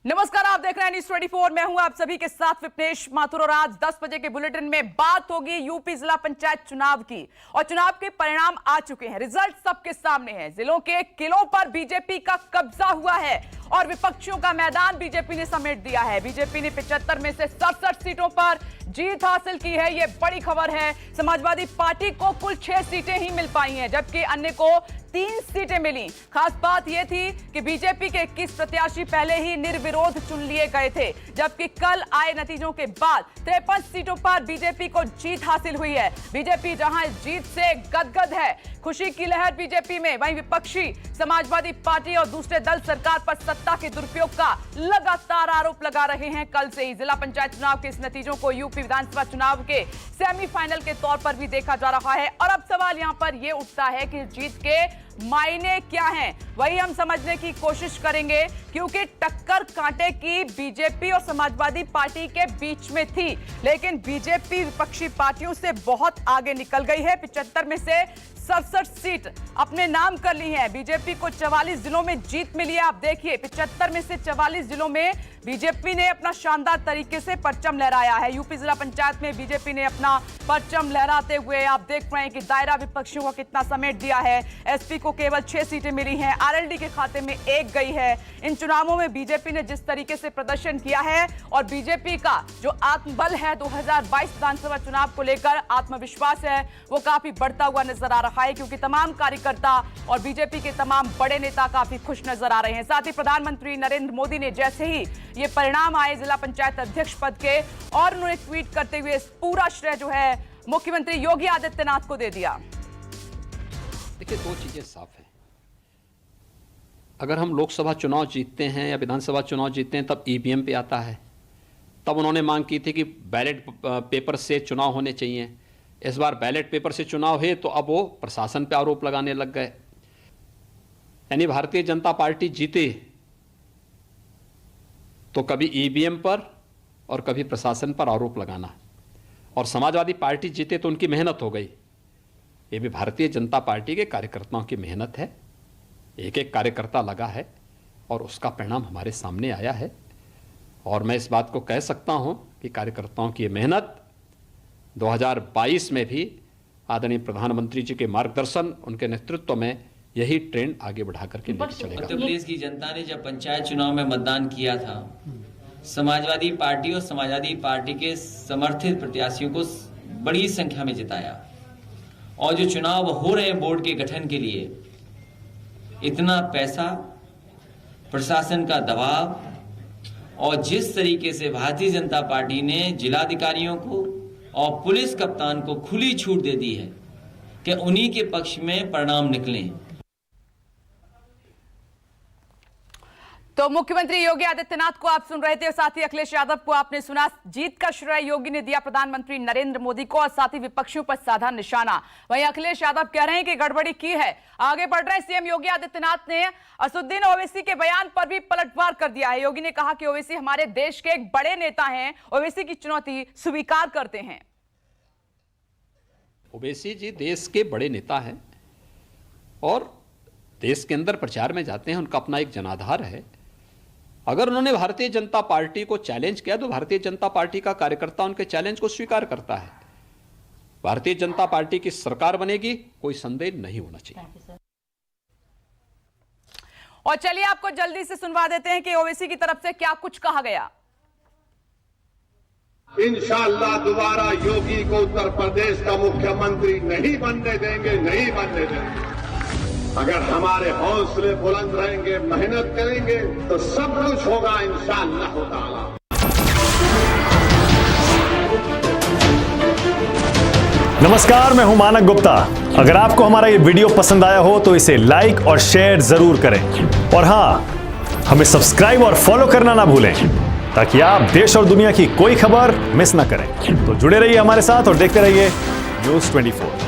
नमस्कार, आप देख रहे हैं न्यूज़ 24। मैं हूं आप सभी के साथ विपनेश माथुर और आज 10 बजे के बुलेटिन में बात होगी यूपी जिला पंचायत चुनाव की और चुनाव के परिणाम आ चुके हैं। रिजल्ट सबके सामने है। जिलों के किलों पर बीजेपी का कब्जा हुआ है और विपक्षियों का मैदान बीजेपी ने समेट दिया है। बीजेपी ने 75 में से 67 सीटों पर जीत हासिल की है। यह बड़ी खबर है। समाजवादी पार्टी को कुल 6 सीटें ही मिल पाई हैं, जबकि अन्य को 3 सीटें मिली। खास बात यह थी कि बीजेपी के 21 प्रत्याशी पहले ही निर्विरोध चुन लिए गए थे, जबकि कल आए नतीजों के बाद 53 सीटों पर बीजेपी को जीत हासिल हुई है। बीजेपी जहां इस जीत से गदगद है, खुशी की लहर बीजेपी में, वहीं विपक्षी समाजवादी पार्टी और दूसरे दल सरकार पर सत्ता के दुरुपयोग का लगातार आरोप लगा रहे हैं। कल से ही जिला पंचायत चुनाव के इस नतीजों को यूपी विधानसभा चुनाव के सेमीफाइनल के तौर पर भी देखा जा रहा है और अब सवाल यहां पर यह उठता है कि जीत के मायने क्या हैं, वही हम समझने की कोशिश करेंगे, क्योंकि टक्कर कांटे की बीजेपी और समाजवादी पार्टी के बीच में थी, लेकिन बीजेपी विपक्षी पार्टियों से बहुत आगे निकल गई है। 75 में से 67 सीट अपने नाम कर ली है। बीजेपी को 44 जिलों में जीत मिली है। आप देखिए, 75 में से 44 जिलों में बीजेपी ने अपना शानदार तरीके से परचम लहराया है। यूपी जिला पंचायत में बीजेपी ने अपना परचम लहराते हुए आप देख रहे हैं कि दायरा विपक्षियों को कितना समेट दिया है। एसपी को केवल 6 सीटें मिली हैं, आरएलडी के खाते में 1 गई है। इन चुनावों में बीजेपी ने जिस तरीके से प्रदर्शन किया है और बीजेपी का जो आत्मबल है 2022 विधानसभा चुनाव को लेकर आत्मविश्वास है, वो काफी बढ़ता हुआ नजर आ रहा है, क्योंकि तमाम कार्यकर्ता और बीजेपी के तमाम बड़े नेता काफी खुश नजर आ रहे हैं। साथ ही प्रधानमंत्री नरेंद्र मोदी ने जैसे ही ये परिणाम आए जिला पंचायत अध्यक्ष पद के, और उन्होंने ट्वीट करते हुए पूरा श्रेय जो है मुख्यमंत्री योगी आदित्यनाथ को दे दिया। देखिए, 2 चीजें साफ है। अगर हम लोकसभा चुनाव जीतते हैं या विधानसभा चुनाव जीतते हैं तब ईवीएम पे आता है। तब उन्होंने मांग की थी कि बैलेट पेपर से चुनाव होने चाहिए। इस बार बैलेट पेपर से चुनाव है तो अब वो प्रशासन पे आरोप लगाने लग गए। यानी भारतीय जनता पार्टी जीते तो कभी ईवीएम पर और कभी प्रशासन पर आरोप लगाना, और समाजवादी पार्टी जीते तो उनकी मेहनत हो गई। ये भी भारतीय जनता पार्टी के कार्यकर्ताओं की मेहनत है। एक एक कार्यकर्ता लगा है और उसका परिणाम हमारे सामने आया है। और मैं इस बात को कह सकता हूं कि कार्यकर्ताओं की ये मेहनत 2022 में भी आदरणीय प्रधानमंत्री जी के मार्गदर्शन, उनके नेतृत्व में यही ट्रेंड आगे बढ़ा करके लेकर चलेगा। उत्तर प्रदेश की जनता ने जब पंचायत चुनाव में मतदान किया था, समाजवादी पार्टी और समाजवादी पार्टी के समर्थित प्रत्याशियों को बड़ी संख्या में जिताया, और जो चुनाव हो रहे हैं बोर्ड के गठन के लिए, इतना पैसा, प्रशासन का दबाव, और जिस तरीके से भारतीय जनता पार्टी ने जिलाधिकारियों को और पुलिस कप्तान को खुली छूट दे दी है कि उन्हीं के पक्ष में परिणाम निकले। तो मुख्यमंत्री योगी आदित्यनाथ को आप सुन रहे थे और साथ ही अखिलेश यादव को आपने सुना। जीत का श्रेय योगी ने दिया प्रधानमंत्री नरेंद्र मोदी को और साथ ही विपक्षियों पर साधा निशाना। वहीं अखिलेश यादव कह रहे हैं कि गड़बड़ी की है। आगे बढ़ रहे हैं, सीएम योगी आदित्यनाथ ने असदुद्दीन ओवैसी के बयान पर भी पलटवार कर दिया है। योगी ने कहा कि ओवैसी हमारे देश के एक बड़े नेता हैं, ओवैसी की चुनौती स्वीकार करते हैं। ओवैसी जी देश के बड़े नेता हैं और देश के अंदर प्रचार में जाते हैं, उनका अपना एक जनाधार है। अगर उन्होंने भारतीय जनता पार्टी को चैलेंज किया तो भारतीय जनता पार्टी का कार्यकर्ता उनके चैलेंज को स्वीकार करता है। भारतीय जनता पार्टी की सरकार बनेगी, कोई संदेह नहीं होना चाहिए। और चलिए आपको जल्दी से सुनवा देते हैं कि ओवैसी की तरफ से क्या कुछ कहा गया। इंशाअल्लाह दोबारा योगी को उत्तर प्रदेश का मुख्यमंत्री नहीं बनने देंगे, नहीं बनने देंगे। अगर हमारे हौसले बुलंद रहेंगे, मेहनत करेंगे तो सब कुछ होगा इंशाअल्लाह ताला। नमस्कार, मैं हूं मानक गुप्ता। अगर आपको हमारा ये वीडियो पसंद आया हो तो इसे लाइक और शेयर जरूर करें, और हां, हमें सब्सक्राइब और फॉलो करना ना भूलें ताकि आप देश और दुनिया की कोई खबर मिस ना करें। तो जुड़े रहिए हमारे साथ और देखते रहिए न्यूज़ 24।